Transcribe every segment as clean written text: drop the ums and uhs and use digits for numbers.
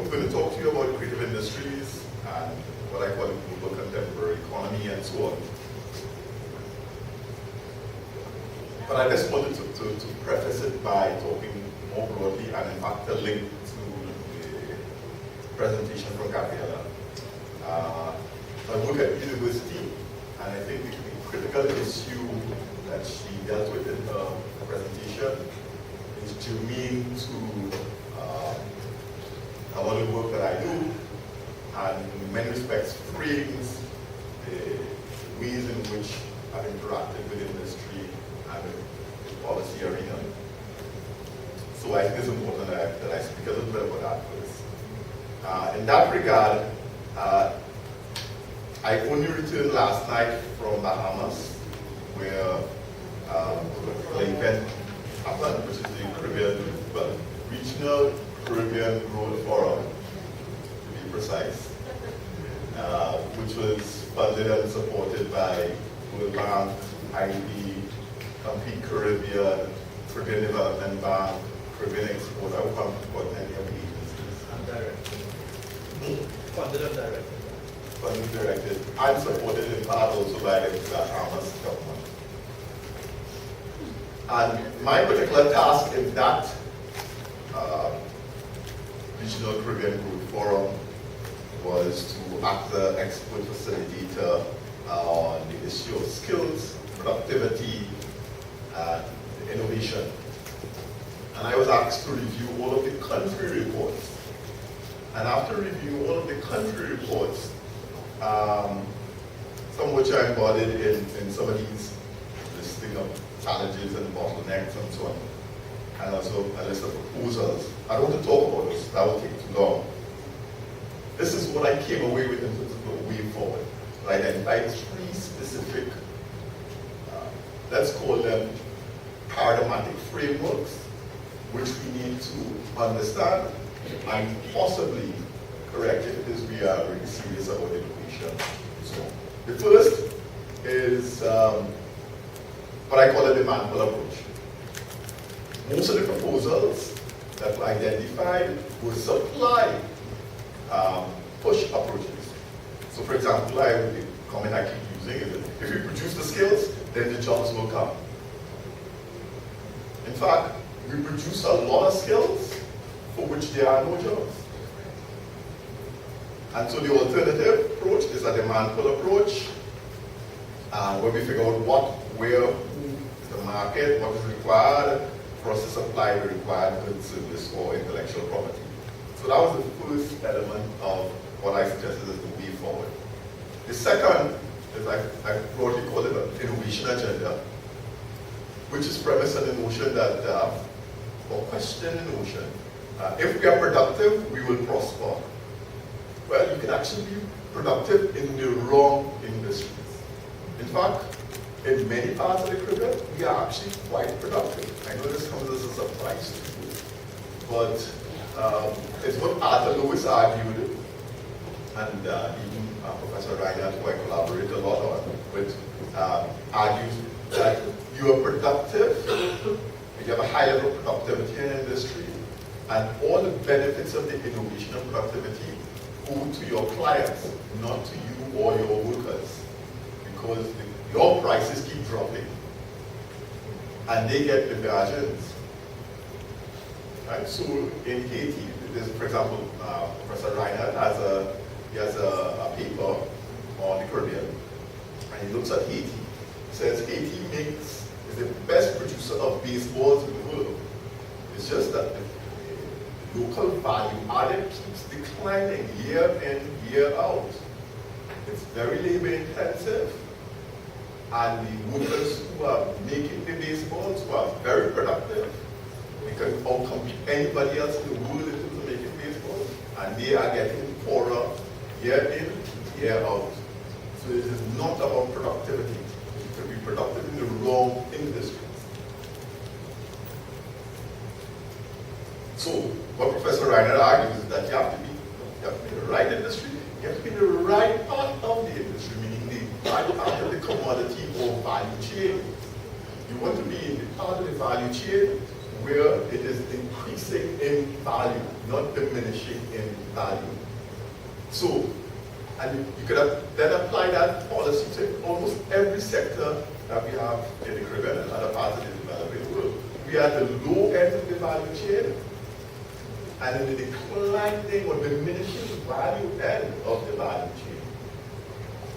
Going to talk to you about creative industries and what I call the global contemporary economy and so on. But I just wanted to preface it by talking more broadly and in fact a link to the presentation from Gabriela. I work at university, and I think the critical issue that she dealt with in her presentation is germane to a lot of work that I do, and in many respects frames the ways in which I've interacted with industry and the policy arena. So I think it's important that I speak a little bit about that first. In that regard, I only returned last night from Bahamas, where the event happened, which is the Caribbean, Regional Caribbean Growth Forum, to be precise, which was funded and supported by World Bank, IDB, Complete Caribbean, Caribbean Development Bank, Caribbean Export. I hope I'm supporting any of the agencies. And directed. Funded and directed. Funded, directed, and supported in part also by the Bahamas government. And my particular task in that Regional Caribbean Growth Forum was to act as an expert facilitator on the issue of skills, productivity, and innovation. And I was asked to review all of the country reports. And after reviewing all of the country reports, some of which I embodied in some of these listing of challenges and bottlenecks and so on, and also a list of proposals. I don't want to talk about this, that will take too long. This is what I came away with in terms of the way forward. I identified three specific, let's call them paradigmatic frameworks, which we need to understand and possibly correct it as we are really serious about innovation. So, the first is what I call a demand pull approach. Most of the proposals that were identified were supply push approaches. So for example, the comment I keep using is that if you produce the skills, then the jobs will come. In fact, we produce a lot of skills for which there are no jobs. And so the alternative approach is a demand pull approach, where we figure out what, where, who is the market, what is required for us to supply the required goods, service, or intellectual property. So that was the first element of what I suggested as the way forward. The second is I broadly call it an innovation agenda, which is premised on the notion that, or question the notion, if we are productive, we will prosper. Well, you can actually be productive in the wrong industries. In fact, in many parts of the Caribbean, we are actually quite productive. I know this comes as a surprise to you, but it's what Arthur Lewis argued, and even Professor Reinhardt, who I collaborate a lot on with, argues that you are productive, you have a high level of productivity in industry, and all the benefits of the innovation and productivity go to your clients, not to you or your workers, because your prices keep dropping, and they get the margins. Right? So in Haiti, for example, Professor Reinhardt has a paper on the Caribbean, and he looks at Haiti. He says Haiti is the best producer of baseballs in the world. It's just that the local value added keeps declining year in, year out. It's very labor intensive, and the workers who are making the baseballs, who are very productive, they can outcompete anybody else in the world in terms of making baseballs, and they are getting poorer year in, year out. So it is not about productivity. You can be productive in the wrong industries. So what Professor Reiner argues is that you have to be in the right industry, you have to be in the right part of the industry, meaning the right part of the commodity or value chain. You want to be in the part of the value chain where it is increasing in value, not diminishing in value. So, and you could then apply that policy to almost every sector that we have in the Caribbean and other parts of the developing world. We are at the low end of the value chain and in the declining or diminishing value end of the value chain.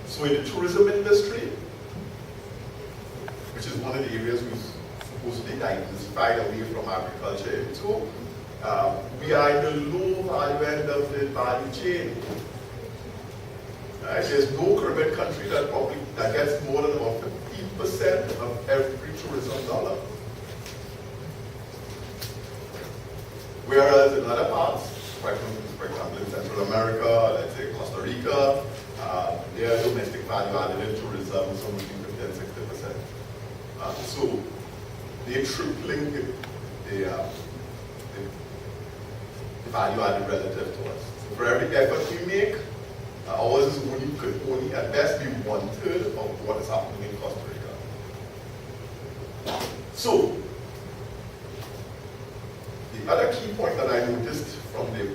So in the tourism industry, which is one of the areas we've supposedly diversified away from agriculture into, we are in the low value end of the value chain. Right? There's no Caribbean country that gets more than about 15% of every tourism dollar. Whereas in other parts, for example in Central America, let's say Costa Rica, their domestic value added in tourism is somewhere between 50 and 60%. So they're tripling the value added relative to us. So for every effort we make, ours could only at best be 1/3 of what is happening in Costa Rica. So the other key point that I noticed from the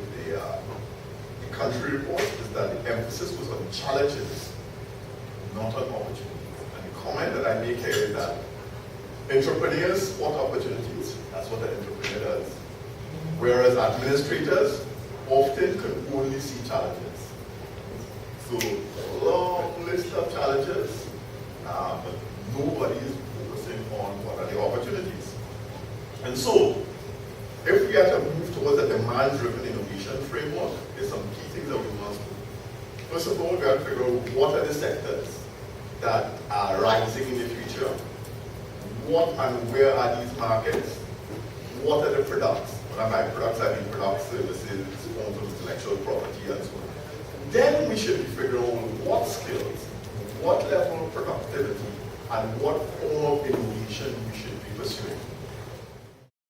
country report is that the emphasis was on challenges, not on opportunities. And the comment that I make here is that entrepreneurs spot opportunities. That's what an entrepreneur does. Whereas administrators often can only see challenges. So a long list of challenges, but nobody is focusing on what are the opportunities. And so, if we are to move towards a demand-driven innovation framework, there's some key things that we must do. First of all, we have to figure out what are the sectors that are rising in the future, what and where are these markets, what are the products. When I buy products, I mean products, services, forms of intellectual property, and so on. Then we should be figuring out what skills, what level of productivity, and what form of innovation we should be pursuing.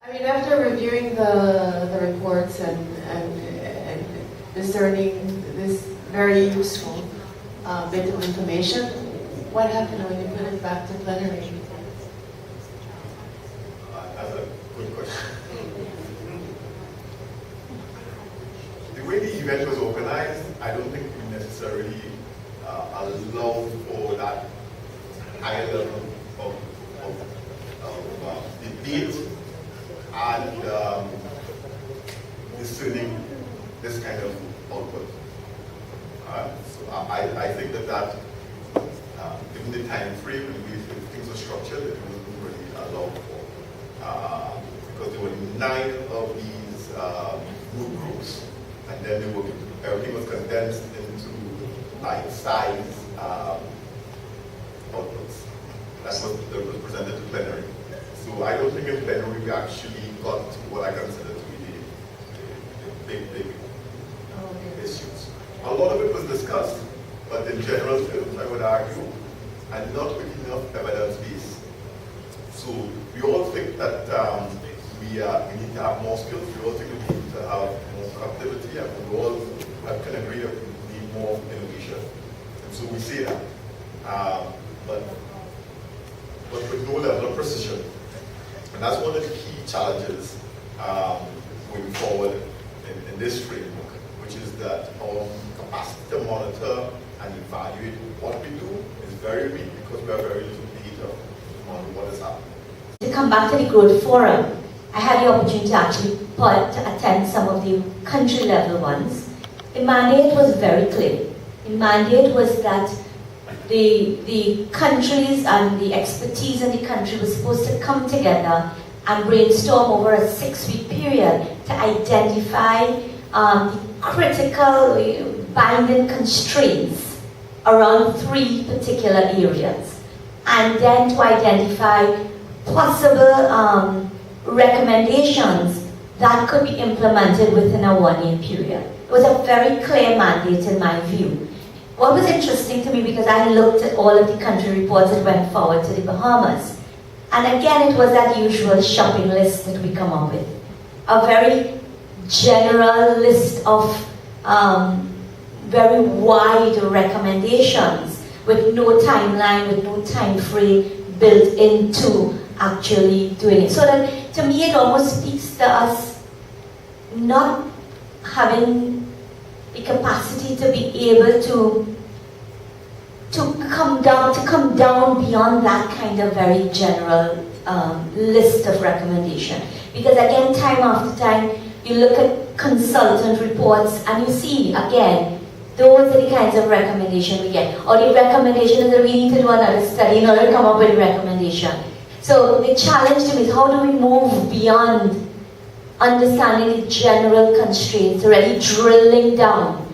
I mean, after reviewing the reports and discerning this very useful bit of information, what happened when you put it back to plenary? That's a good question. The way the event was organized, I don't think we necessarily allowed for that higher level of debate and discerning this kind of output. So I think that given the time frame and the way things are structured, it wasn't really allowed for. Because there were 9 of these groups, and then everything was condensed into bite-sized outputs. That was presented to plenary. So I don't think in plenary we actually got to what I consider to be the big issues. A lot of it was discussed, but in general terms, I would argue, and not with enough evidence base. So we all think that we need to have more skills, we all think we need to have more productivity, and we all can agree that we need more innovation. And so we say that, but with no level of precision. And that's one of the key challenges going forward in this framework, which is that our capacity to monitor and evaluate what we do is very weak because we have very little data on what is happening. To come back to the Growth Forum, I had the opportunity to actually attend some of the country level ones. The mandate was very clear. The mandate was that the countries and the expertise in the country was supposed to come together and brainstorm over a 6-week period to identify the critical binding constraints around 3 particular areas, and then to identify possible recommendations that could be implemented within a 1-year period. It was a very clear mandate in my view. What was interesting to me, because I looked at all of the country reports that went forward to the Bahamas, and again it was that usual shopping list that we come up with. A very general list of very wide recommendations with no timeline, with no time frame built into actually doing it. So that, to me, it almost speaks to us not having the capacity to be able to come down beyond that kind of very general list of recommendation. Because again, time after time, you look at consultant reports and you see, again, those are the kinds of recommendations we get. Or the recommendation is that we need to do another study in order to come up with a recommendation. So the challenge to me is, how do we move beyond understanding the general constraints, really drilling down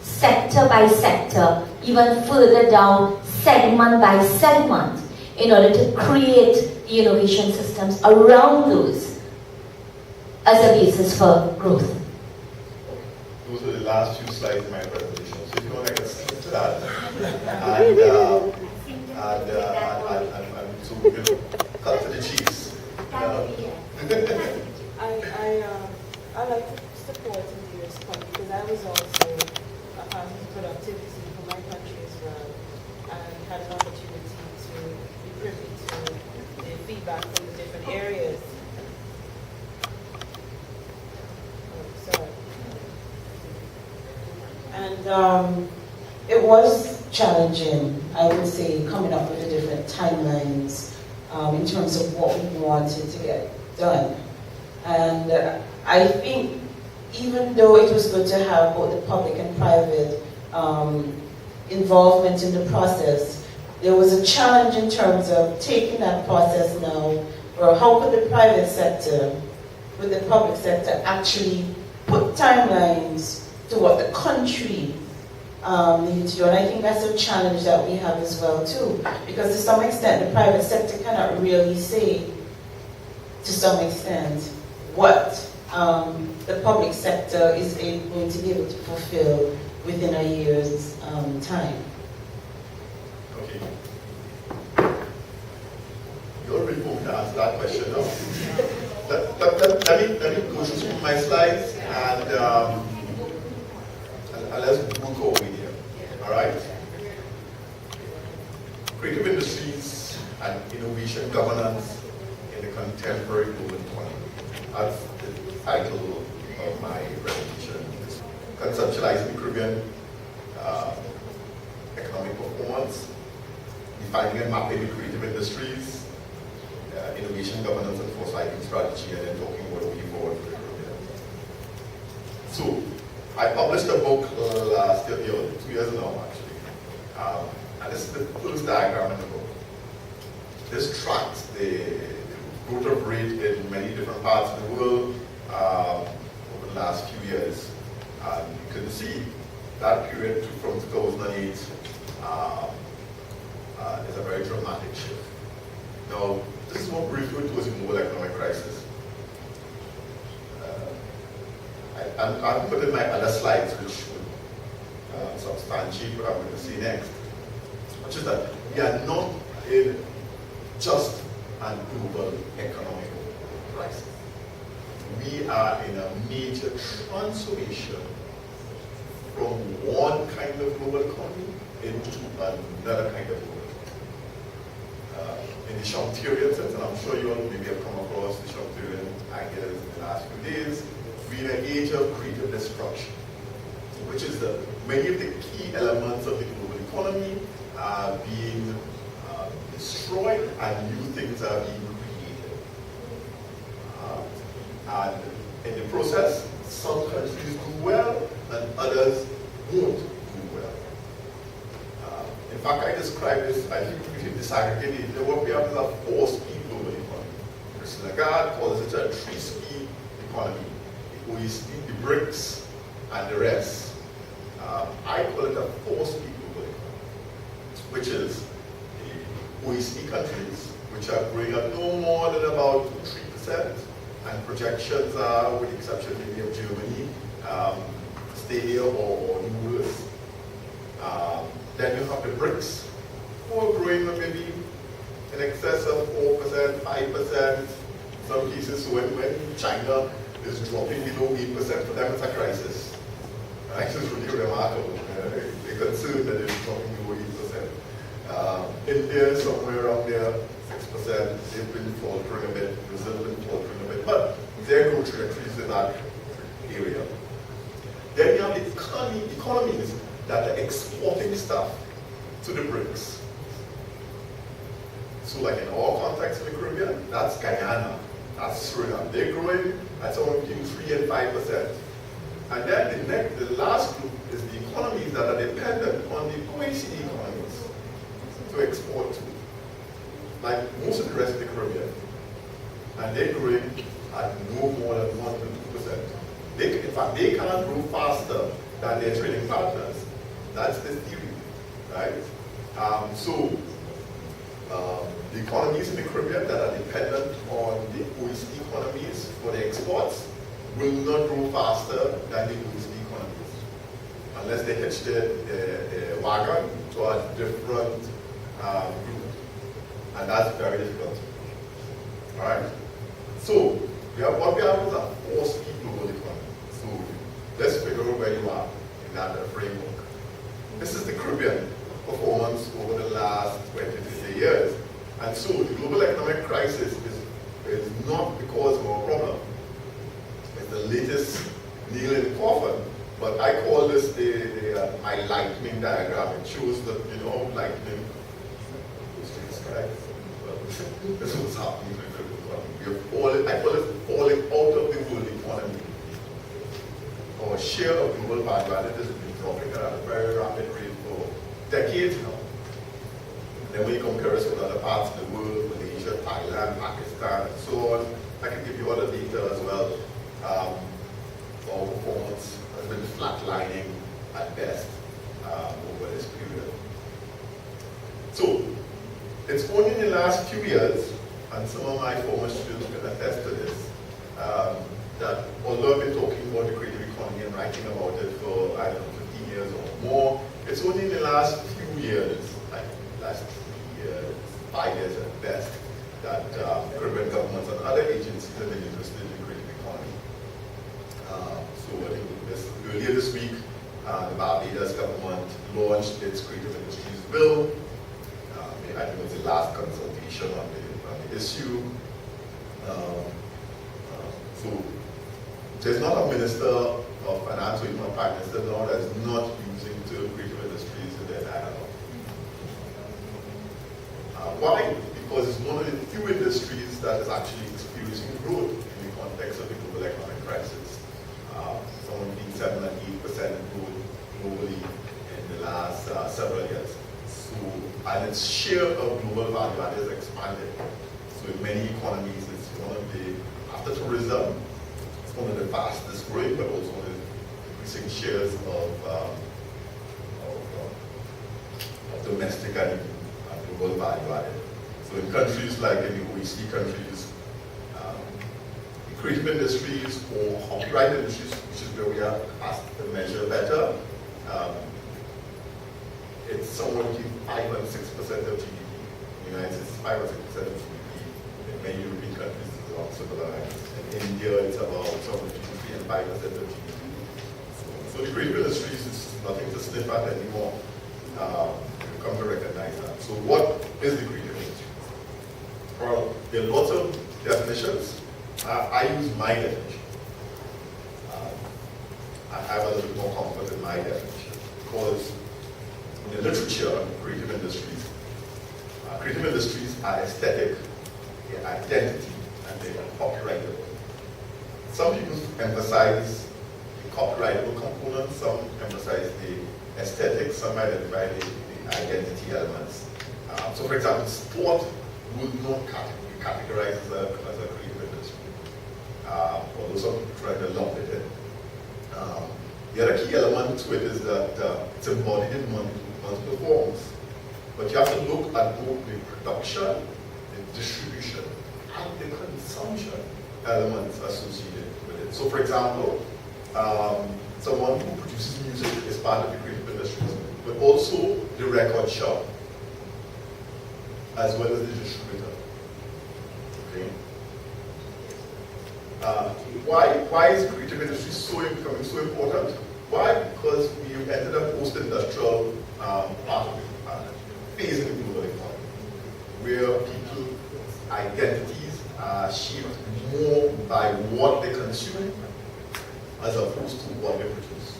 sector by sector, even further down segment by segment, in order to create the innovation systems around those as a basis for growth. Those are the last few slides in my presentation. So if you want to get to that, and so we can cut to the cheese. I like to support Indira's point, because I was also a part of productivity for my country as well, and had an opportunity to be privy to the feedback from the different areas. And it was challenging, I would say, coming up with the different timelines in terms of what we wanted to get done. And I think even though it was good to have both the public and private involvement in the process, there was a challenge in terms of taking that process now, or how could the private sector with the public sector actually put timelines to what the country needs to do. And I think that's a challenge that we have as well too, because to some extent the private sector cannot really say, to some extent, what the public sector is going to be able to fulfill within a year's time. Okay. You're really going to answer that question now. Let me go through my slides and let's move over here. All right? Creative industries and innovation governance in the contemporary global economy. That's the title of my presentation. Conceptualizing Caribbean economic performance, defining and mapping the creative industries, innovation governance and foresighting strategy, and then talking about the way forward for the Caribbean. So, I published a book last year, 2 years now actually, and this is the first diagram in the book. This tracks the growth of rate in many different parts of the world over the last few years. And you can see that period from 2008 is a very dramatic shift. Now, this is what we refer to as a global economic crisis. I'll put in my other slides which would substantiate what I'm going to say next, which is that we are not in just a global economic crisis. We are in a major transformation from one kind of global economy into another kind of global economy. In the Schumpeterian sense, and I'm sure you all maybe have come across the Schumpeterian ideas in the last few days, we're in an age of creative destruction, which is that many of the key elements of the global economy are being destroyed and new things are being created. And in the process, some countries do well and others won't do well. In fact, I describe this, I think we can disaggregate it. What we have is a four-speed global economy. Chris Lagarde calls it a three-speed economy. The OECD, the BRICS, and the rest. I call it a four-speed global economy, which is the OECD countries, which are growing at no more than about 3%, and projections are, with the exception maybe of Germany, stay here or do worse. Then you have the BRICS, who are growing maybe in excess of 4%, 5%. Some cases when China is dropping below 8%, for them it's a crisis. This is really remarkable. They're concerned that it's dropping below 8%. India is somewhere around there, 6%. They've been faltering a bit. Brazil has been faltering a bit. But their growth trajectories in that area. Then you have economies that are exporting stuff to the BRICS. So like in our context in the Caribbean, that's Guyana, that's Suriname. They're growing at somewhere between 3 and 5%. And then the last group is the economies that are dependent on the OECD economies to export to. Like most of the rest of the Caribbean. And they're growing at no more than 1 to 2%. In fact, they cannot grow faster than their trading partners. That's the theory, right? The economies in the Caribbean that are dependent on the OECD economies for their exports will not grow faster than the OECD economies, unless they hitch their wagon to a different group. And that's very difficult. All right? So, what we have is a force-feed global economy. So, let's figure out where you are in that framework. This is the Caribbean performance over the last 20 to 30 years. And so the global economic crisis is not because of our problem. It's the latest nail in the coffin. But I call this my lightning diagram. It shows that, lightning goes to the sky. Well, this is what's happening to the global economy. I call it falling out of the world economy. Our share of global value added has been dropping at a very rapid rate for decades now. Then when you compare us with other parts of the world, Malaysia, Thailand, Pakistan, and so on, I can give you other data as well. Our performance has been flatlining at best over this period. So, it's only in the last few years, and some of my former students can attest to this, that although I've been talking about the creative economy and writing about it for, 15 years or more, it's only in the last few years, like last 3 years, 5 years at best, that Caribbean governments and other agencies have been interested in the creative economy. So I think earlier this week, the Barbados government launched its Creative Industries Bill. I think it was the last consultation on the issue. So there's not a minister of finance or even a prime minister now that is not using the creative industries in their dialogue. Why? Because it's one of the few industries that is actually experiencing growth in the context of the global economic crisis. Somewhere between 7 and 8% growth globally in the last several years. So, and its share of global value add is expanded. So in many economies, it's one of the, after tourism, it's one of the fastest growing, but also one of the increasing shares of domestic and global value added. So in countries like in the OECD countries, the creative industries or copyright industries, which is where we are asked to measure better, it's somewhere between 5 and 6% of GDP. In the United States, 5 or 6% of GDP. In many European countries, it's around similar lines. In India, it's about somewhere between 3 and 5% of GDP. So the creative industries is nothing to sniff at anymore. You come to recognize that. So what is the creative industry? Well, there are lots of definitions. I use my definition. I have a little bit more comfort in my definition because in the literature on creative industries are aesthetic, their identity, and they are copyrightable. Some people emphasize the copyrightable component, some emphasize the aesthetic, some identify the identity elements. So for example, sport would not be categorized as a creative industry, although some people try to lump it in. The other key element to it is that it's embodied in multiple forms. But you have to look at both the production, the distribution, and the consumption elements associated with it. So for example, someone who produces music is part of the creative industries, but also the record shop, as well as the distributor. Okay. Why is creative industry becoming so important? Why? Because we entered a post-industrial part of the phase in the global economy, where people's identities are shaped more by what they consume as opposed to what they produce.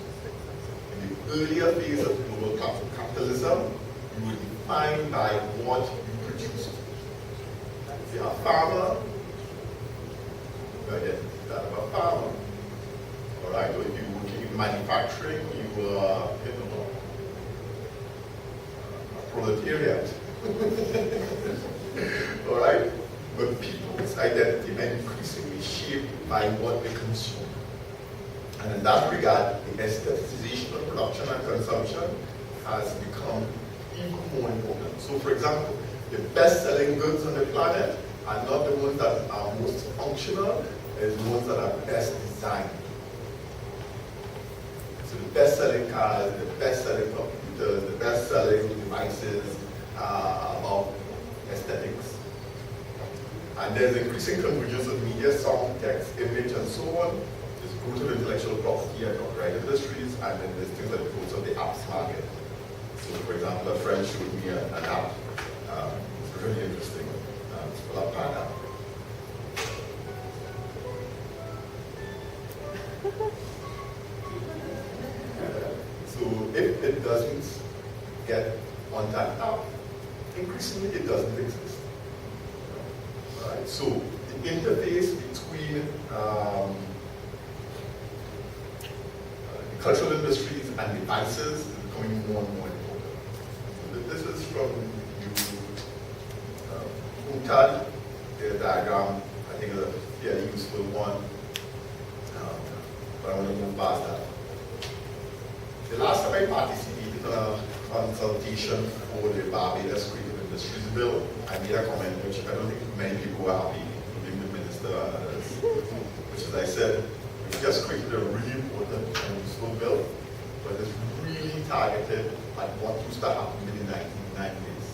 In the earlier phase of global capitalism, you would be defined by what you produce. If you're a farmer, your identity is that of a farmer. All right, or if you're working in manufacturing, you are, a proletariat. All right, but people's identity are increasingly shaped by what they consume. And in that regard, the aestheticization of production and consumption has become even more important. So, for example, the best-selling goods on the planet are not the ones that are most functional, they're the ones that are best designed. So the best-selling cars, the best-selling computers, the best-selling devices are about aesthetics. And there's increasing convergence of media, sound, text, image, and so on. There's growth of intellectual property and copyright industries, and then there's things like the growth of the apps market. So, for example, a friend showed me an app. It's really interesting. It's called a Pan app. So if it doesn't get on that app, increasingly it doesn't exist. Right? So the interface between cultural industries and devices is becoming more and more important. So this is from UNCTAD. Their diagram, I think, is a fairly useful one. But I want to move past that. The last time I participated in a consultation for the Barbados Creative Industries Bill, I made a comment which I don't think many people were happy, including the minister and others, which, as I said, we just created a really important and useful bill, but it's really targeted at what used to happen in the 1990s.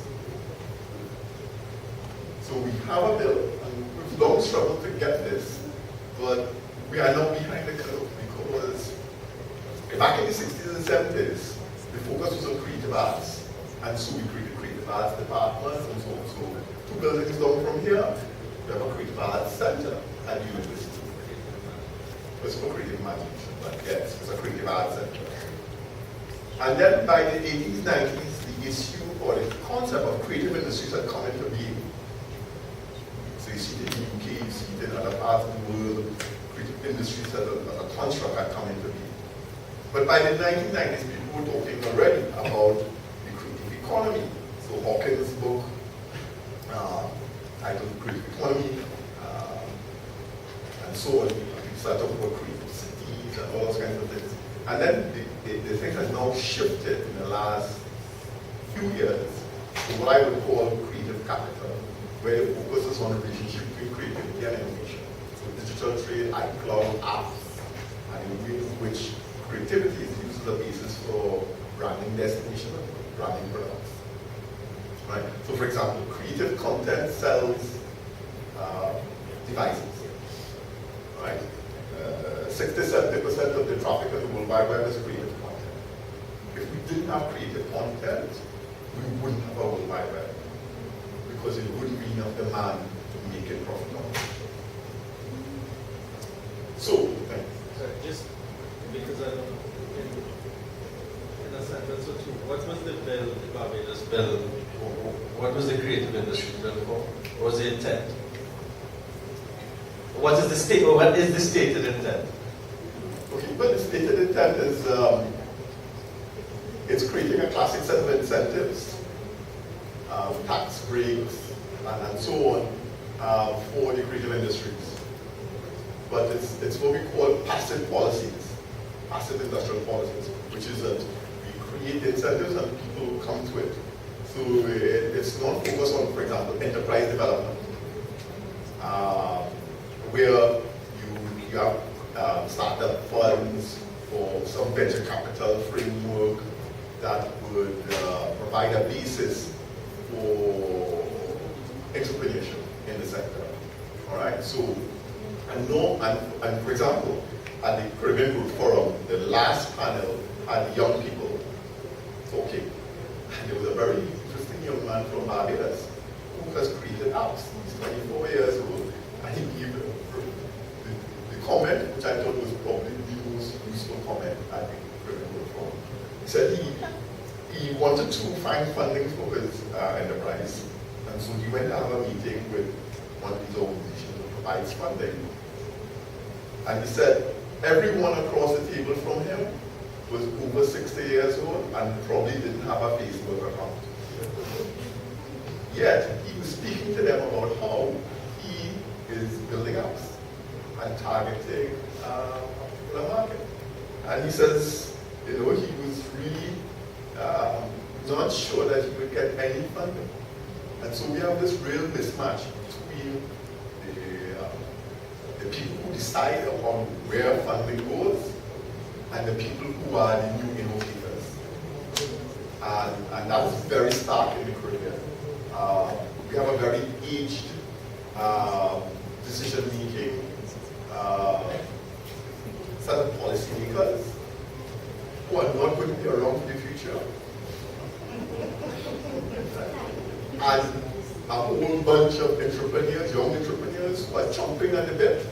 So we have a bill, and we've long struggled to get this, but we are now behind the curve because back in the 60s and 70s, the focus was on creative arts, and so we created creative arts departments and so on. So 2 buildings down from here, we have a creative arts center at the university. It's for creative imagination, but yes, it's a creative arts center. And then by the 80s, 90s, the issue or the concept of creative industries had come into being. So you see it in the UK, you see it in other parts of the world, creative industries as a construct had come into being. But by the 1990s, people were talking already about the creative economy. So Hawkins' book, titled Creative Economy, and so on. People started talking about creative cities and all those kinds of things. And then the thing has now shifted in the last few years to what I would call creative capital, where it focuses on the relationship between creativity and innovation. So digital trade, iCloud, apps, and the way in which creativity is used as a basis for branding destination and branding products. Right? So for example, creative content sells devices. Right? 60-70% of the traffic of the World Wide Web is creative content. If we didn't have creative content, we wouldn't have a World Wide Web, because it wouldn't be enough demand to make it profitable. So, just because I don't, in a sentence or two, what was the bill, the Barbados bill? What was the creative industry bill for? What was the intent? What is the state, or what is the stated intent? okay, but the stated intent is it's creating a classic set of incentives, tax breaks, and so on for the creative industries. But it's what we call passive policies, passive industrial policies, which is that we create incentives and people come to it. So it's not focused on, for example, enterprise development, where you have startup funds for some venture capital framework that would provide a basis for entrepreneurship in the sector. All right, so I know, and for example, at the Caribbean Growth Forum, the last panel had young people talking, and there was a very interesting young man from Barbados who has created apps. He's 24 years old, and he gave the comment, which I thought was probably the most useful comment at the Caribbean Growth Forum. He said he wanted to find funding for his enterprise, and so he went to have a meeting with one of these organizations that provides funding. And he said everyone across the table from him was over 60 years old and probably didn't have a Facebook account. Yet he was speaking to them about how he is building apps and targeting a particular market. And he says, you know, he was really not sure that he would get any funding. And so we have this real mismatch between the people who decide upon where funding goes and the people who are the new innovators. And that's very stark in the Caribbean. We have a very aged decision-making set of policymakers who are not going to be around for the future. And a whole bunch of entrepreneurs, young entrepreneurs, who are chomping at the bit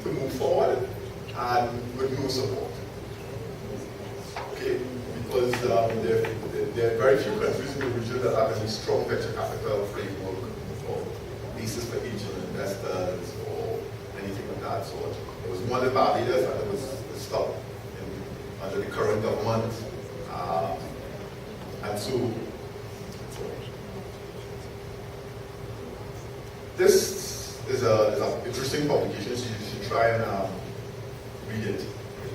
to move forward and with no support. Okay, because there are very few countries in the region that have any strong venture capital framework or basis for angel investors or anything of that sort. There was one in Barbados and it was stopped under the current government. And so this is an interesting publication, so you should try and read it. It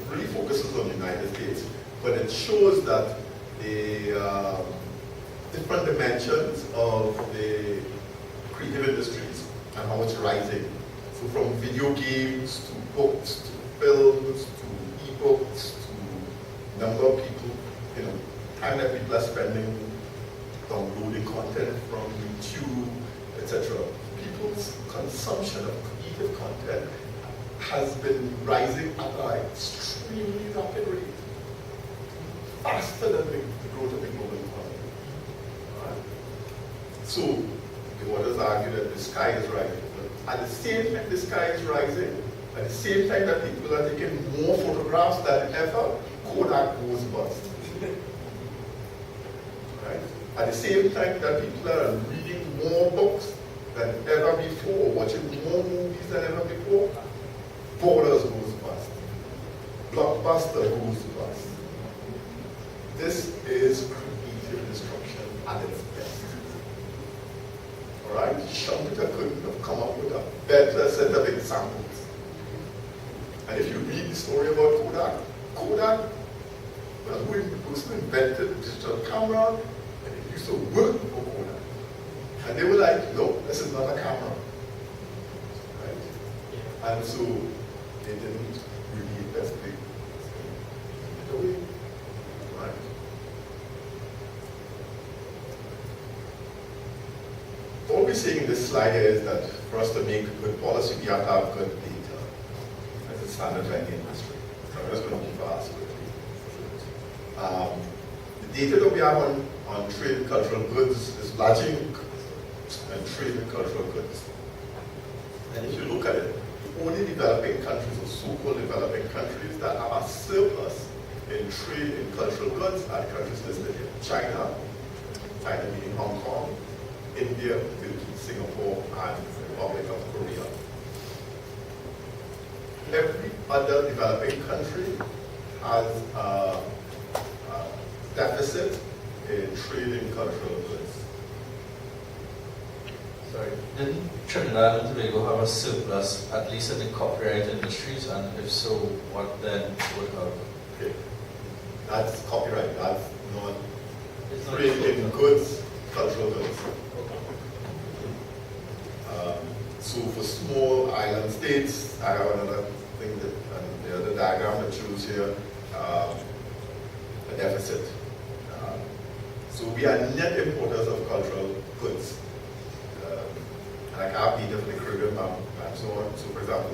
really focuses on the United States, but it shows that the different dimensions of the creative industries and how it's rising. So from video games to books to films to e-books to number of people, you know, time that people are spending downloading content from YouTube, etc. People's consumption of creative content has been rising at an extremely rapid rate, faster than the growth of the global economy. Right? So the authors argue that the sky is rising. But at the same time the sky is rising, at the same time that people are taking more photographs than ever, Kodak goes bust. Right? At the same time that people are reading more books than ever before, watching more movies than ever before, Borders goes bust. Blockbuster goes bust. This is creative destruction at its best. Alright? Schumpeter couldn't have come up with a better set of examples. And if you read the story about Kodak was the person who invented the digital camera, and it used to work for Kodak. And they were like, no, this is not a camera. Right? And so they didn't really investigate it away. Right? What we're saying in this slide here is that for us to make good policy, we have to have good data as a standard in the industry. So I'm just going to move fast quickly. The data that we have on trade and cultural goods is largely and trade in cultural goods. And if you look at it, the only developing countries or so-called developing countries that have a surplus in trade in cultural goods are the countries listed here. China meaning Hong Kong, India, Philippines, Singapore, and the Republic of Korea. Every other developing country has a deficit in trade in cultural goods. Sorry, didn't Trinidad and Tobago have a surplus, at least in the copyright industries, and if so, what then would have? Okay. That's copyright, that's not It's not trade in goods, cultural goods. So for small island states, I have another thing that, and the other diagram that shows here, deficit. So we are net importers of cultural goods. And I have data for the Caribbean and so on. So for example,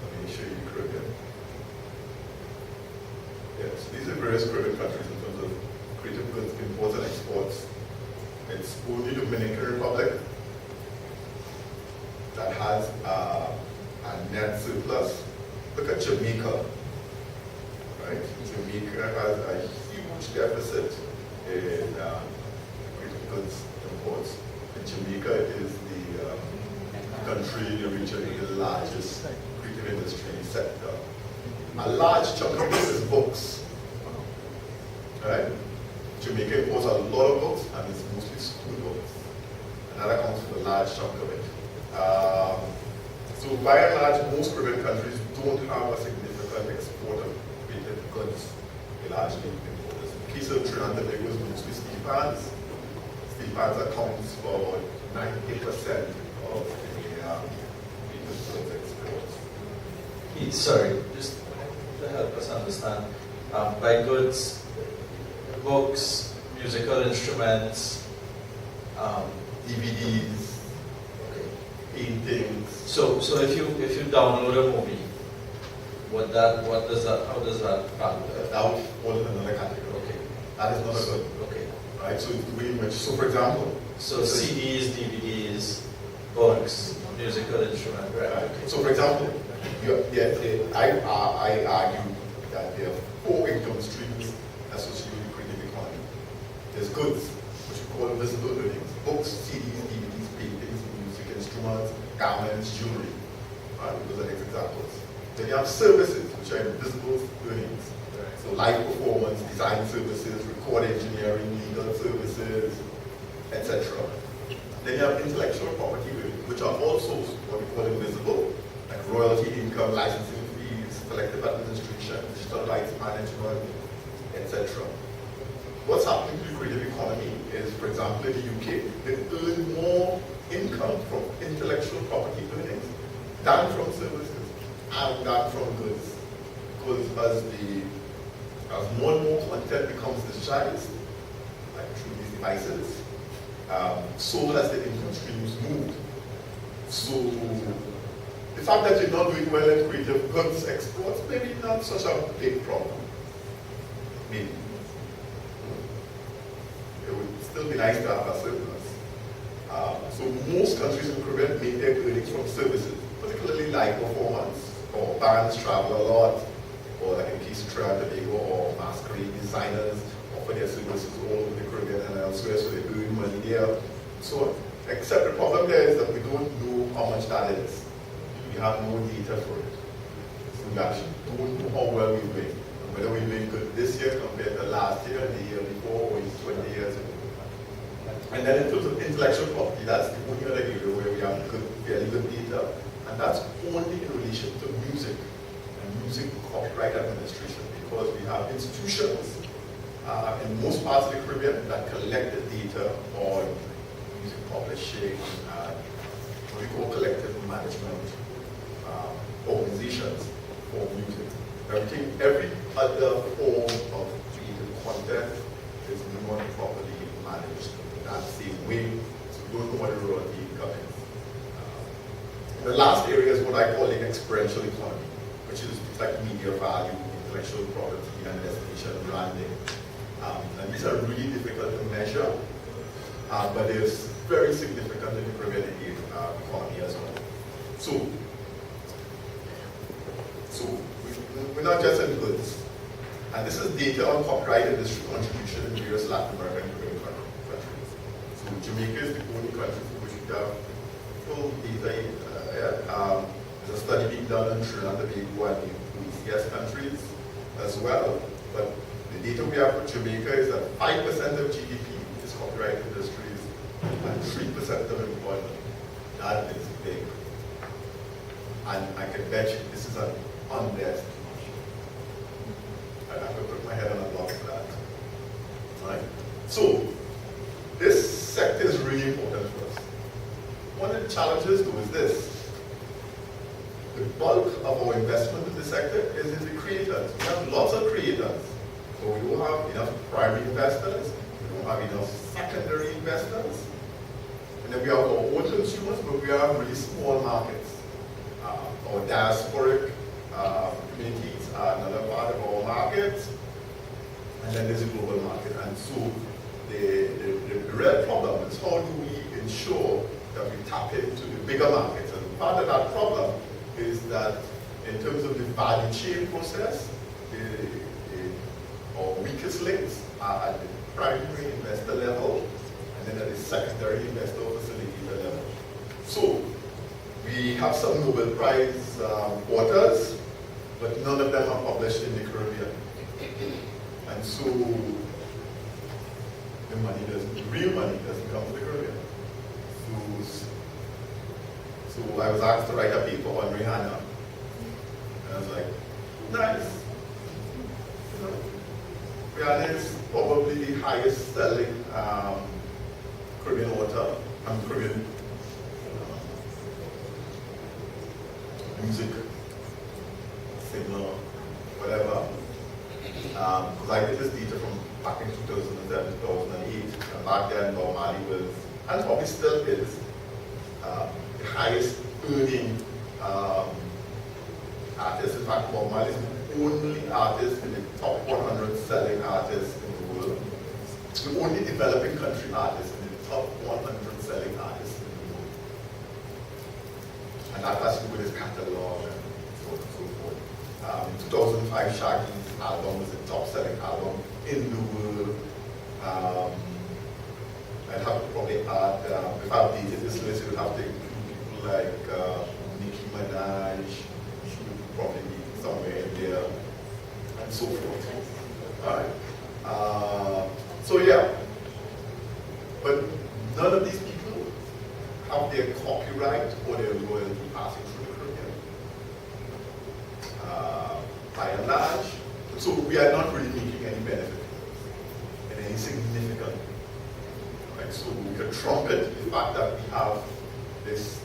let me show you the Caribbean. Yes, these are various Caribbean countries in terms of creative goods imports and exports. It's only Dominican Republic that has a net surplus. Look at Jamaica, right? Jamaica has a huge deficit in creative goods imports. And Jamaica is the country in the region with the largest creative industry sector. A large chunk of this is books, right? Jamaica imports a lot of books, and it's mostly school books. And that accounts for a large chunk of it. So by and large, most Caribbean countries don't have a significant export of creative goods. They largely importers. In the case of Trinidad and Tobago, it's mostly steel pans. Steel pans accounts for 90% of the creative goods exports. Sorry, just to help us understand, by goods, books, musical instruments, DVDs, okay. paintings. So if you download a movie, how does that factor? That would fall in another category. Okay. That is not a good. Okay. Right? So it's the way in which, so for example, So CDs, DVDs, books, musical instrument, right? Okay. So for example, I argue that there are 4 income streams associated with the creative economy. There's goods, which we call visible earnings: books, CDs, DVDs, paintings, music instruments, garments, jewelry. Right? Those are examples. Then you have services, which are invisible earnings. So live performance, design services, record engineering, legal services, etc. Then you have intellectual property, which are also what we call invisible, like royalty income, licensing fees, collective administration, digital rights management, etc. What's happening to the creative economy is, for example, in the UK, they earn more income from intellectual property earnings than from services and than from goods. Because as more and more content becomes digitized, like through these devices, so as the income streams move. So the fact that you're not doing well in creative goods exports, maybe not such a big problem. Maybe. It would still be nice to have a surplus. So most countries in the Caribbean make their earnings from services, particularly live performance, or bands travel a lot, or like in the case of Trinidad and Tobago, or masquerade designers offer their services all over the Caribbean and elsewhere, so they earn money there. So, except the problem there is that we don't know how much that is. We have no data for it. So we actually don't know how well we're doing, and whether we're doing good this year compared to last year, and the year before, or 20 years ago. And then in terms of intellectual property, that's the only other area where we have fairly good data, and that's only in relation to music and music copyright administration, because we have institutions in most parts of the Caribbean that collect the data on music publishing and what we call collective management organizations for music. Every other form of creative content is not properly managed in that same way, so we don't know what the royalty income is. The last area is what I call the experiential economy, which is like media value, intellectual property, and destination branding. And these are really difficult to measure, but they're very significant in the Caribbean economy as well. So we're not just in goods. And this is data on copyright industry contribution in various Latin American Caribbean countries. So Jamaica is the only country for which we have full data. There's a study being done in Trinidad and Tobago and the OECS countries as well. But the data we have for Jamaica is that 5% of GDP is copyright industries and 3% of employment. That is big. And I can bet you this is an underestimation. I have to put my head on a block for that. Right? So, this sector is really important for us. One of the challenges though is this. The bulk of our investment in this sector is in the creators. We have lots of creators, but we don't have enough primary investors, we don't have enough secondary investors, and then we have our own consumers, but we have really small markets. Our diasporic communities are another part of our market, and then there's a global market. And so the real problem is how do we ensure that we tap into the bigger markets? And part of that problem is that in terms of the value chain process, our weakest links are at the primary investor level and then at the secondary investor facilitator level. So we have some Nobel Prize authors, but none of them are published in the Caribbean. And so the real money doesn't come to the Caribbean. So I was asked to write a paper on Rihanna. And I was like, nice. You know, Rihanna is probably the highest selling Caribbean author, Caribbean music, singer, whatever. Because I did this data from back in 2007, 2008, and back then Bob Marley was, and probably still is, the highest earning artist. In fact, Bob Marley is the only artist in the top 100 selling artists in the world. The only developing country artist in the top 100 selling artists in the world. And that has to do with his catalog and so on and so forth. In 2005, Shaggy's album was the top selling album in the world. I'd have to probably add, if I updated this list, it would have to include people like Nicki Minaj, she would probably be somewhere in there, and so forth. Alright. So yeah, but none of these people have their copyright or their royalty passing through the Caribbean. By and large, so we are not really making any benefit in any significant way. Right? So we can trumpet the fact that we have this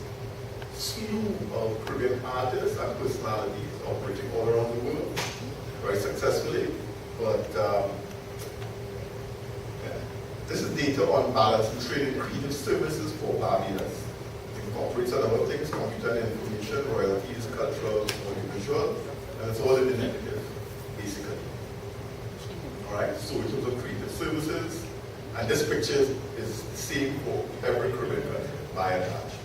slew of Caribbean artists and personalities operating all around the world very successfully, but this is data on balance and trading creative services for Barbados. It incorporates a number of things: computer and information, royalties, cultural, audiovisual, and it's all in the negative, basically. All right. So in terms of creative services, and this picture is the same for every Caribbean country, by and large.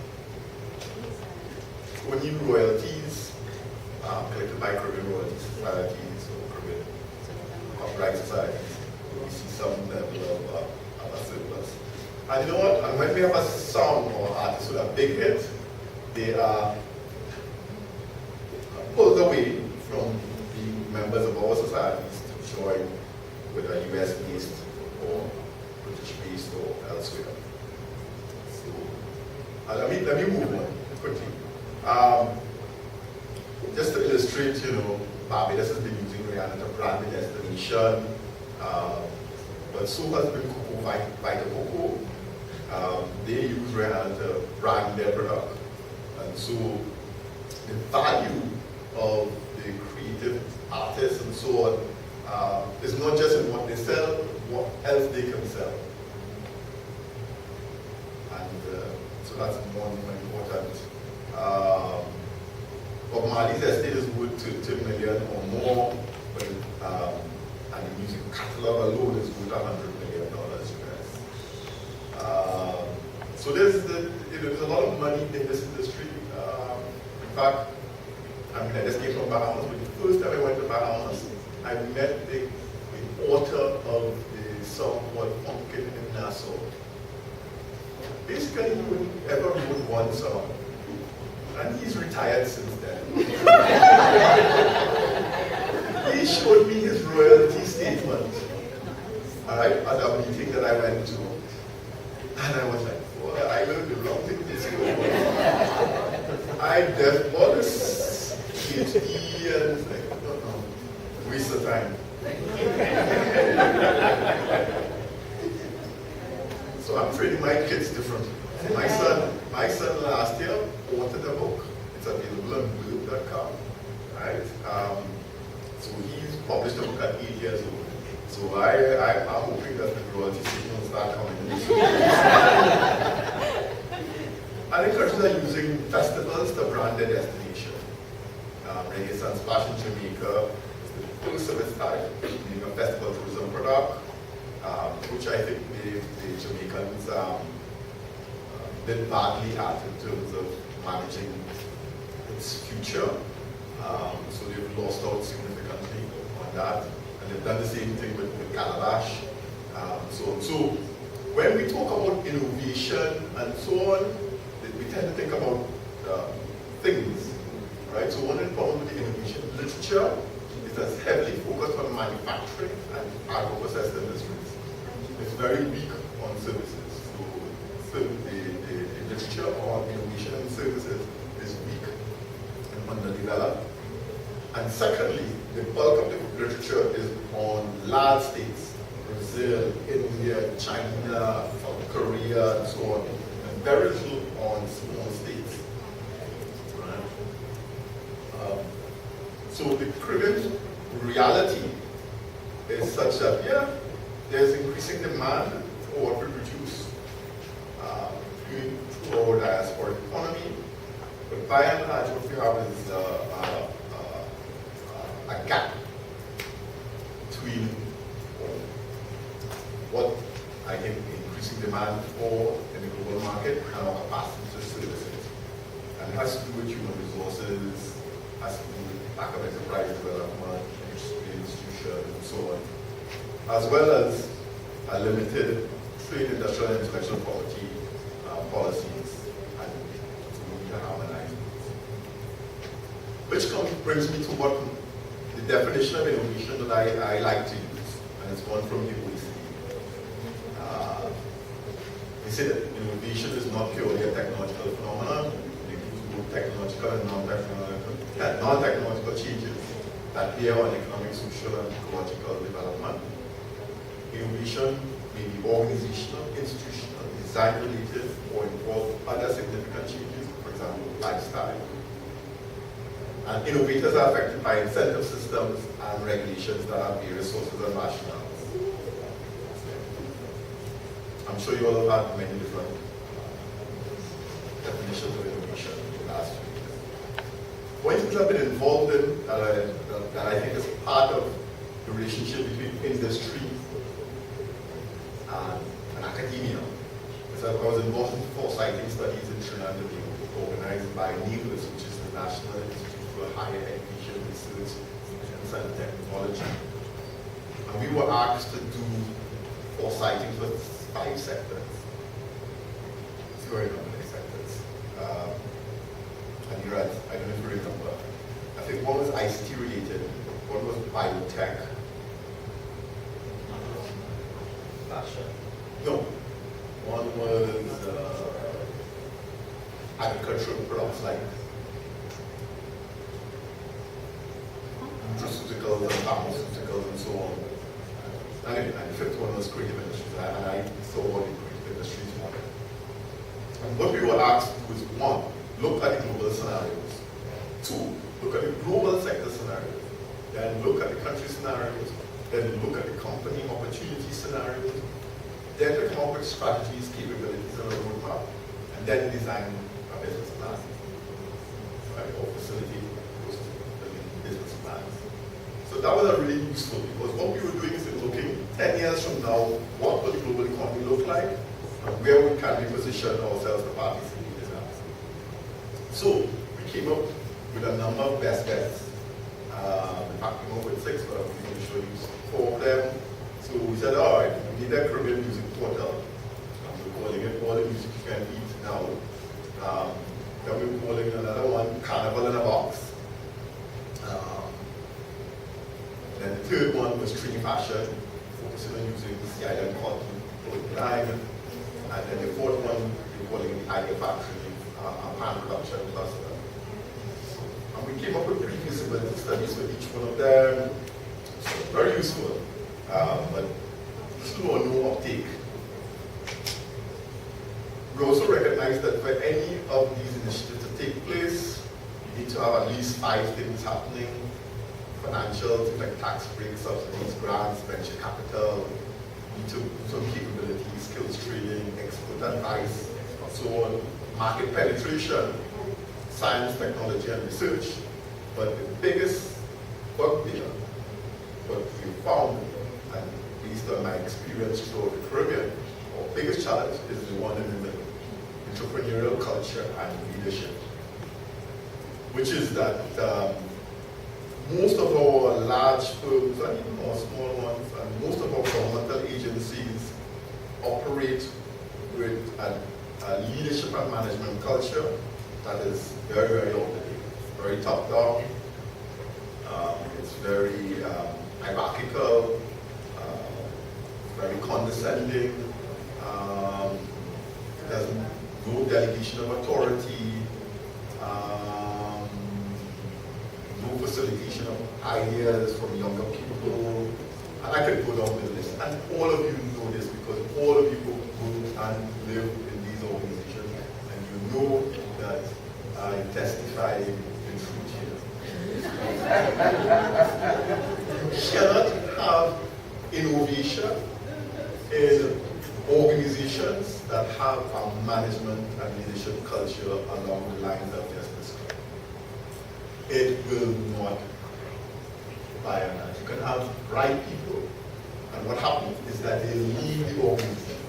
When you royalties collected by Caribbean royalty societies or Caribbean copyright societies, we see some level of surplus. And you know what? And when we have a song or artist with a big hit, they are pulled away from the members of our societies to join with a US-based or British-based or elsewhere. So, let me move on quickly. Just to illustrate, Barbados has been using Rihanna to brand the destination, but so has been Vita Coco. They use Rihanna to brand their product, and so the value of the creative artists and so on is not just in what they sell, what else they can sell. And so that's more important. Bob Marley's estate is worth $2 million or more, and the music catalog alone is worth $100 million US. So there's a lot of money in this industry. In fact, I just came from Bahamas, but the first time I went to Bahamas, I met the author of the song called Pumpkin in Nassau. Basically, he only ever wrote one song, and he's retired since then. He showed me his royalty statement, all right, at a meeting that I went to, and I was like, well, I learned the wrong thing this year. I did all this PhD and it's like, no, waste of time. So I'm training my kids differently. My son last year authored a book. It's available on blue.com, right? So he's published a book at 8 years old. So I'm hoping that the royalty signal will start coming in. I think countries are using festivals to brand their destination. Renaissance Splash in Jamaica is the first of its type, being a festival tourism product, which I think the Jamaicans did badly at in terms of managing its future. So they've lost out significantly on that. And they've done the same thing with Calabash. So when we talk about innovation and so on, we tend to think about things, right? So one of the problems with the innovation literature is that it's heavily focused on manufacturing and agro-processed industries. It's very weak on services. So the literature on innovation and services is weak and underdeveloped. And secondly, the bulk of the literature is on large states, Brazil, India, China, South Korea, and so on, and very little on small states. Right? So the Caribbean reality is such that, yeah, there's increasing demand for what we produce through our diaspora economy, but by and large what we have is a gap between what I think increasing demand for in the global market and our capacity to service it. And it has to do with human resources, has to do with lack of enterprise development, institutions, and so on, as well as a limited trade, industrial, and intellectual property policies, and we need to harmonize. Which brings me to what the definition of innovation that I like to use, and it's one from the OECD. They say that innovation is not purely a technological phenomenon. It includes both technological and non-technological changes that bear on economic, social, and ecological development. Innovation may be organizational, institutional, design-related, or involve other significant changes, for example, lifestyle. And innovators are affected by incentive systems and regulations that have various sources and rationales. I'm sure you all have had many different definitions of innovation in the last few years. One thing I've been involved in that I think is part of the relationship between industry and academia is that I was involved in foresighting studies in Trinidad and Tobago, organized by NIGRIS, which is the National Institute for Higher Education Research and Technology. And we were asked to do foresighting for 5 sectors. It's very many sectors. And you're right, I don't know if you remember. I think one was ICT related, one was biotech. Fashion. No. One was agricultural products like nutraceuticals and pharmaceuticals and so on. And the fifth one was creative industries, and I saw what the creative industries wanted. And what we were asked to do is, 1, look at the global scenarios. 2, look at the global sector scenarios. Then look at the country scenarios. Then look at the company opportunity scenarios. Then to come up with strategies, capabilities, and a roadmap. And then design a business plan. Right? Or facilitate those business plans. So that was really useful, because what we were doing is looking 10 years from now, what will the global economy look like, and where we can we position ourselves to participate in that. So we came up with a number of best bets. In fact, we came up with 6, but I'm going to show you 4 of them. So we said, all right, we need a Caribbean music portal. We're calling it All the Music You Can Eat Now. Then we're calling another one Carnival in a Box. Then the third one was Tree Fashion, focusing on using the island cotton line. And then the fourth one, we're calling it Idea Factory, pan production cluster. And we came up with pre-feasibility studies for each one of them. So very useful, but slow or no uptake. We also recognize that for any of these initiatives to take place, you need to have at least 5 things happening financial things like tax breaks, subsidies, grants, venture capital, some capabilities, skills training, expert advice, so on, market penetration, science, technology, and research. But the biggest bugbear, what we found, and based on my experience throughout the Caribbean, our biggest challenge is the one in the middle, entrepreneurial culture and leadership, which is that most of our large firms, and even our small ones, and most of our governmental agencies operate with a leadership and management culture that is very, very outdated, very top-down. It's very hierarchical, very condescending. There's no delegation of authority, no facilitation of ideas from younger people, and I could go down the list. And all of you know this because all of you go and live in these organizations, and you know that I testify in truth here. You cannot have innovation in organizations that have a management and leadership culture along the lines of just described. It will not by and large. You can have right people, and what happens is that they leave the organization,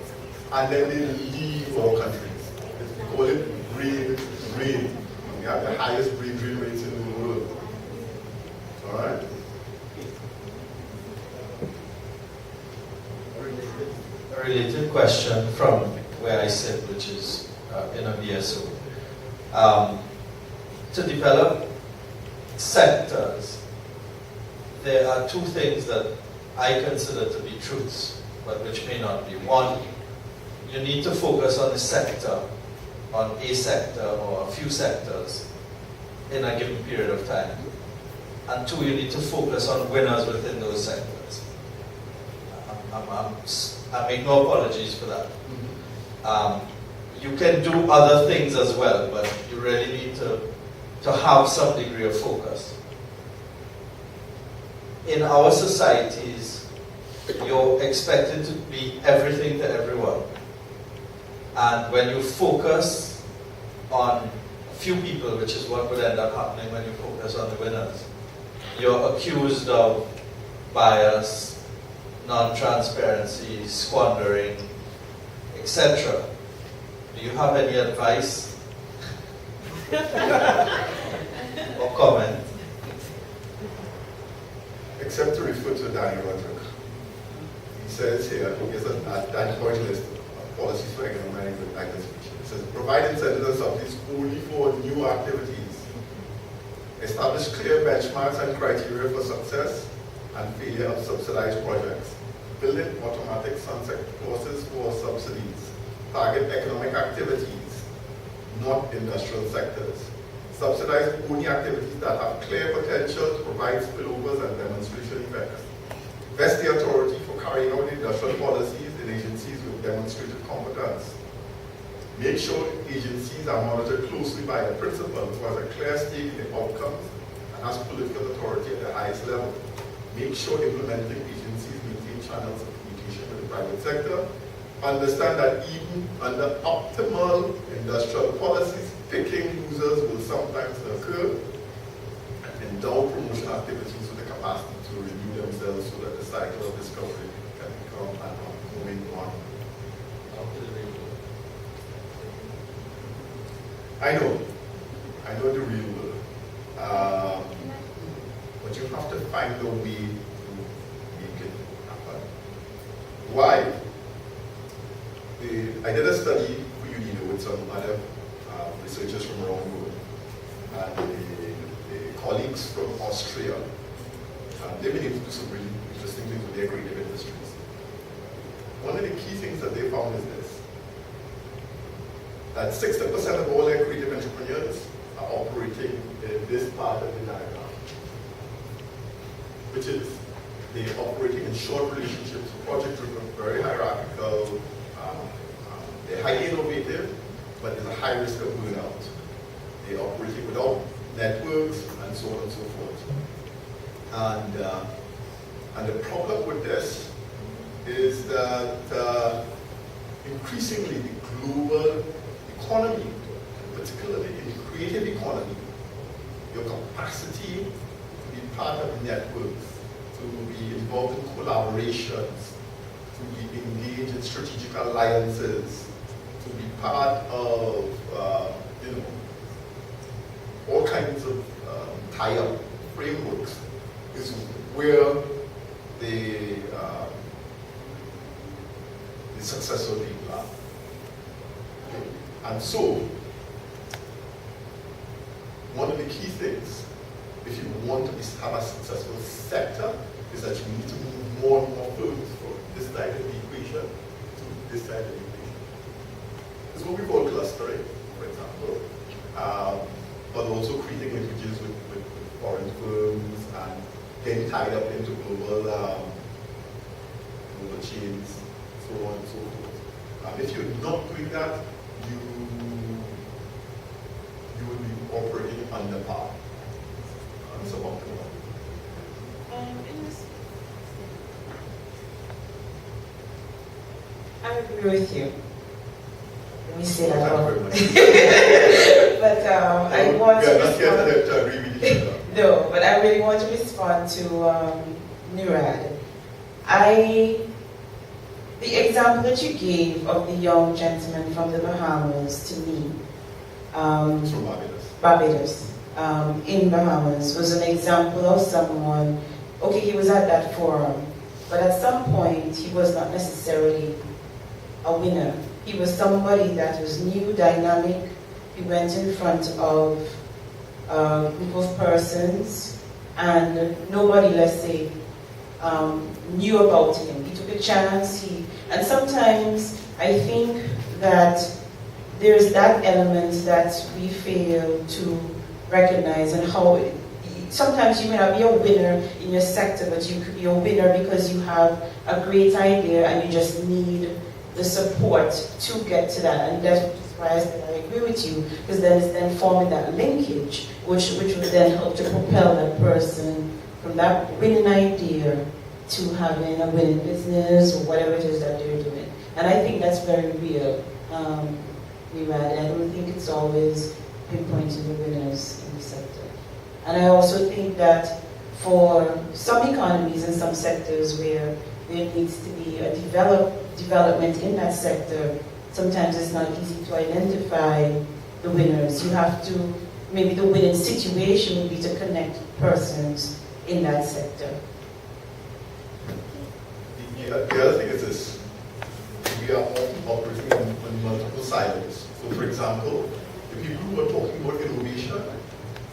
and then they leave our countries. We call it brain drain. We have the highest brain drain rates in the world. All right? A related question from where I sit, which is in a BSO. To develop sectors, there are two things that I consider to be truths, but which may not be. One, you need to focus on the sector, on a sector or a few sectors in a given period of time. And two, you need to focus on winners within those sectors. I make no apologies for that. You can do other things as well, but you really need to have some degree of focus. In our societies, you're expected to be everything to everyone. And when you focus on a few people, which is what would end up happening when you focus on the winners, you're accused of bias, non-transparency, squandering, etc. Do you have any advice or comment? Except to refer to Danny Roderick. He says here, here's a Danny point list of policies for economic diversification. It says, provide incentives and subsidies only for new activities. Establish clear benchmarks and criteria for success and failure of subsidized projects. Build in automatic sunset clauses for subsidies. Target economic activities, not industrial sectors. Subsidize only activities that have clear potential to provide spillovers and demonstration effects. Vest the authority for carrying out industrial policies in agencies with demonstrated competence. Make sure agencies are monitored closely by a principal who has a clear stake in the outcomes and has political authority at the highest level. Make sure implementing agencies maintain channels of communication with the private sector. Understand that even under optimal industrial policies, picking losers will sometimes occur, and endow promotion activities with the capacity to renew themselves so that the cycle of discovery can become an ongoing one. I know the real world, but you have to find a way to make it happen. Why? I did a study for UNU with some other researchers from around the world, and the colleagues from Austria. They've been able to do some really interesting things with their creative industries. One of the key things that they found is this, that 60% of all their creative entrepreneurs are operating in this part of the diagram, which is they're operating in short relationships, project-driven, very hierarchical. They're highly innovative, but there's a high risk of burnout. They're operating without networks and so on and so forth. And the problem with this is that increasingly the global economy, particularly in the creative economy, your capacity to be part of networks, to be involved in collaborations, to be engaged in strategic alliances, to be part of all kinds of tie-up frameworks is where the successful people are. Okay. And so, one of the key things, if you want to have a successful sector, is that you need to move more and more firms from this side of the equation to this side of the equation. It's what we call clustering, for example, but also creating linkages with foreign firms and getting tied up into global chains, so on and so forth. If you're not doing that, you will be operating under par and suboptimal. In this, I agree with you. Let me say that Thank out. you very much. But I want We are to not here respond. to agree with each other. No, but I really want to respond to Nurad. The example that you gave of the young gentleman from the Bahamas to me, It's from Barbados. Barbados, in Bahamas, was an example of someone, okay, he was at that forum, but at some point he was not necessarily a winner. He was somebody that was new, dynamic. He went in front of a group of persons and nobody, let's say, knew about him. He took a chance. And sometimes I think that there's that element that we fail to recognize, and how sometimes you may not be a winner in your sector, but you could be a winner because you have a great idea and you just need the support to get to that. And that's why I said I agree with you, because then it's then forming that linkage, which would then help to propel that person from that winning idea to having a winning business or whatever it is that they're doing. And I think that's very real. I don't think it's always pinpointing the winners in the sector. And I also think that for some economies and some sectors where there needs to be a development in that sector, sometimes it's not easy to identify the winners. You have to, maybe the winning situation would be to connect persons in that sector. The other thing is this: we are all operating on multiple silos. So, for example, the people who are talking about innovation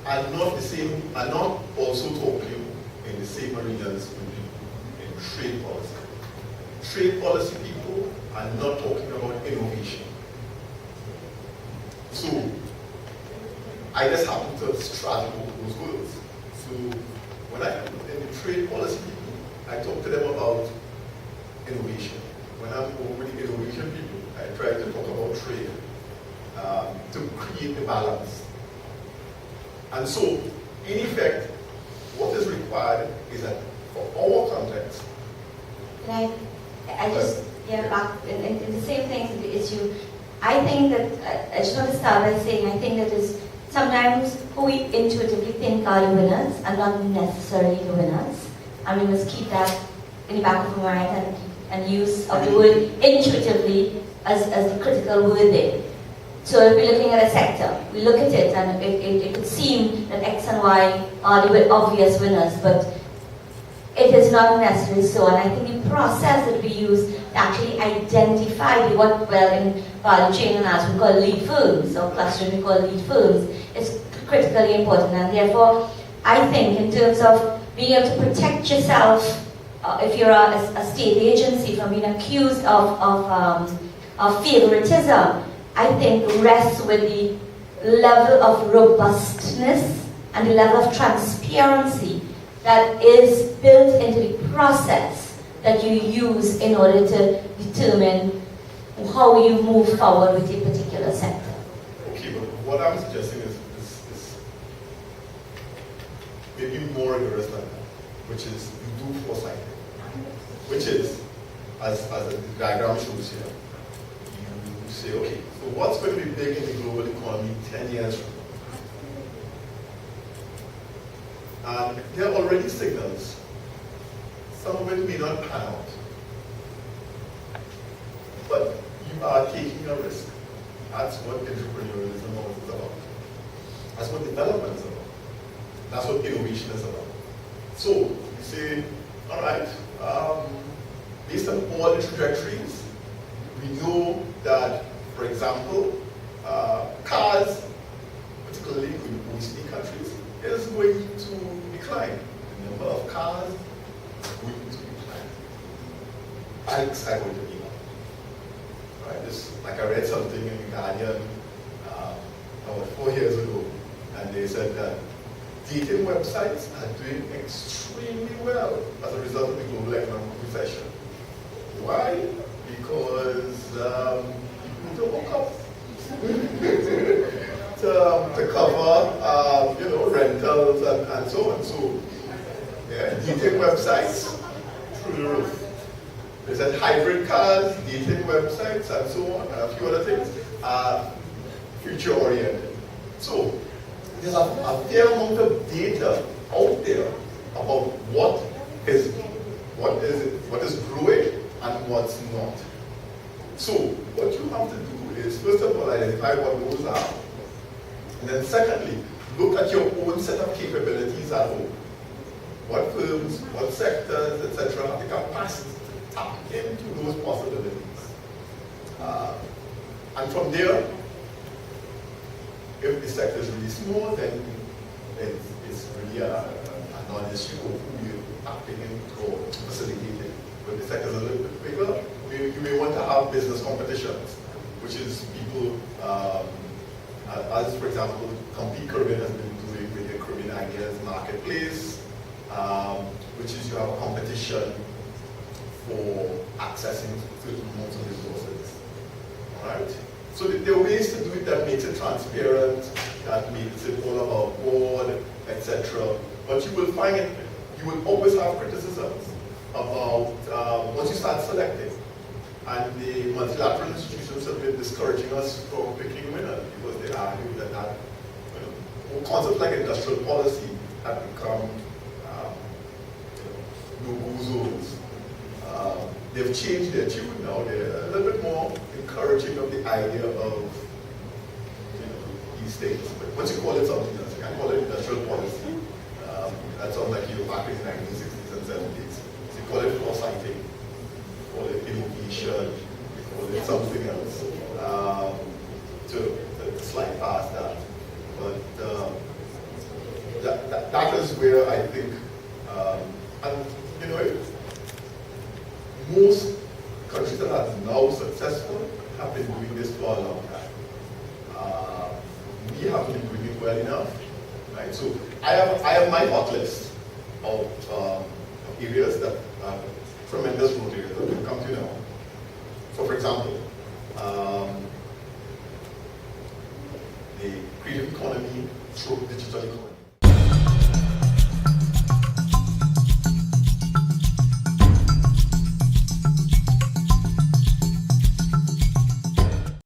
are not also talking in the same arenas with people in trade policy. Trade policy people are not talking about innovation. So, I just happen to straddle those words. So, when in the trade policy people, I talk to them about innovation. When I'm over with the innovation people, I try to talk about trade to create the balance. And so, in effect, what is required is that for our context, Can I just, back in the same thing to the issue. I think that, I just want to start by saying, I think that is sometimes who we intuitively think are the winners are not necessarily the winners. And we must keep that in the back of our mind and use of the word intuitively as the critical word there. So if we're looking at a sector, we look at it and it could seem that X and Y are the obvious winners, but it is not necessarily so. And I think the process that we use to actually identify what, well, in value chain and as we call lead firms, or clustering we call lead firms, is critically important. And therefore, I think in terms of being able to protect yourself, if you're a state agency, from being accused of favoritism, I think rests with the level of robustness and the level of transparency that is built into the process that you use in order to determine how you move forward with a particular sector. okay, but what I'm suggesting is maybe more rigorous than that. which is you do foresight, which is, as the diagram shows here, you say, okay, so what's going to be big in the global economy 10 years from now? And there are already signals. Some of it may not pan out. But you are taking a risk. That's what entrepreneurialism is about. That's what development is about. That's what innovation is about. So, you say, all right, based on all the trajectories, we know that, for example, cars, particularly in OECD countries, is going to decline. The number of cars is going to decline. Bikes are going to be up. Right? This, like I read something in The Guardian about 4 years ago, and they said that dating websites are doing extremely well as a result of the global economic recession. Why? Because people don't hook up to cover rentals and so on. So yeah, dating websites through the roof. They said hybrid cars, dating websites, and so on, and a few other things are future oriented. So there's a fair amount of data out there about what is growing and what's not. So what you have to do is, first of all, identify what those are, and then secondly, look at your own set of capabilities at home. What firms, what sectors, etc. have the capacity to tap into those possibilities. And from there, if the sector is really small, then it's really a non-issue of who you're tapping into or facilitating. But the sector is a little bit bigger, you may want to have business competitions, which is people, as for example, Compete Caribbean has been doing with the Caribbean Ideas Marketplace, which is you have a competition for accessing certain amounts of resources. All right? So there are ways to do it that makes it transparent, that makes it all about board, etc. But you will find it, you will always have criticisms about once you start selecting. And the multilateral institutions have been discouraging us from picking winners because they argue that concepts like industrial policy have become no-go zones. They've changed their tune now. They're a little bit more encouraging of the idea of these things. But once you call it something else, you can't call it industrial policy. That sounds like you're back in the 1960s and 70s. So you call it foresighting, you call it innovation, you call it something else. To slide past that. But that is where I think, most countries that are now successful have been doing this for a long time. We haven't been doing it well enough, right? So I have my hot list of areas that are tremendous growth areas that will come to now. So, for example, the creative economy through digital economy.